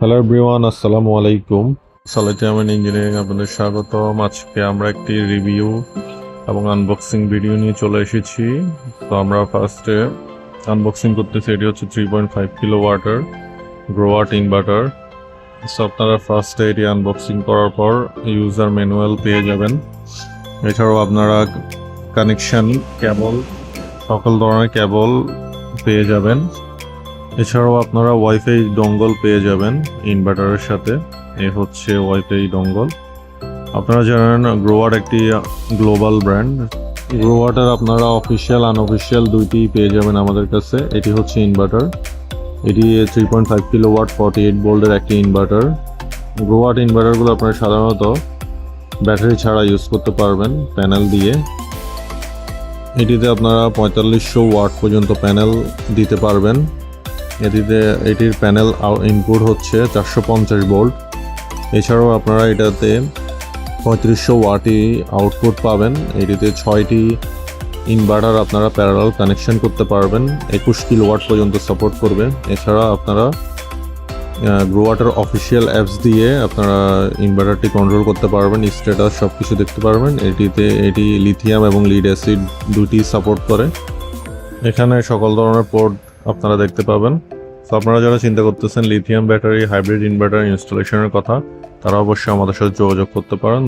Hello everyone, আসসালামু আলাইকুম। সালাইজামান engineering আপনাদের স্বাগতম। আজকে আমরা একটি রিভিউ এবং আনবক্সিং ভিডিও নিয়ে চলে এসেছি। তো আমরা ফার্স্টে আনবক্সিং করতেছি। এটি হচ্ছে 3.5 কিলো ওয়াটার গ্রোয়াট ইনভার্টার। সো আপনারা ফার্স্টে এটি আনবক্সিং করার পর ইউজার ম্যানুয়াল পেয়ে যাবেন। এছাড়াও আপনারা কানেকশন কেবল, সকল ধরনের কেবল পেয়ে যাবেন। এছাড়াও আপনারা ওয়াইফাই ডঙ্গল পেয়ে যাবেন ইনভার্টারের সাথে। এ হচ্ছে ওয়াইফাই ডঙ্গল। আপনারা জানেন গ্রোয়াট একটি গ্লোবাল ব্র্যান্ড। গ্রোয়াটের আপনারা অফিসিয়াল আনঅফিসিয়াল দুইটি পেয়ে যাবেন আমাদের কাছে। এটি হচ্ছে ইনভার্টার। এটি 3.5 কিলো ওয়াট 48 ভোল্টের একটি ইনভার্টার। গ্রোয়াট ইনভার্টারগুলো আপনারা সাধারণত ব্যাটারি ছাড়া ইউজ করতে পারবেন প্যানেল দিয়ে। এটিতে আপনারা 4500 ওয়াট পর্যন্ত প্যানেল দিতে পারবেন। এটির প্যানেল ইনপুট হচ্ছে 450 ভোল্ট। এছাড়াও আপনারা এটাতে 3500 ওয়াটই আউটপুট পাবেন। এটিতে 6টি ইনভার্টার আপনারা প্যারালাল কানেকশন করতে পারবেন। 21 কিলোওয়াট পর্যন্ত সাপোর্ট করবে। এছাড়া আপনারা গ্রোয়াটের অফিসিয়াল অ্যাপস দিয়ে আপনারা ইনভার্টারটি কন্ট্রোল করতে পারবেন, স্ট্যাটাস সব কিছু দেখতে পারবেন। এটি লিথিয়াম এবং লিড অ্যাসিড দুটি সাপোর্ট করে। এখানে সকল ধরনের পোর্ট আপনারা দেখতে পাবেন। তো আপনারা যারা চিন্তা করতেছেন লিথিয়াম ব্যাটারি হাইব্রিড ইনভার্টার ইনস্টলেশনের কথা, তারা অবশ্যই আমাদের সাথে যোগাযোগ করতে পারেন।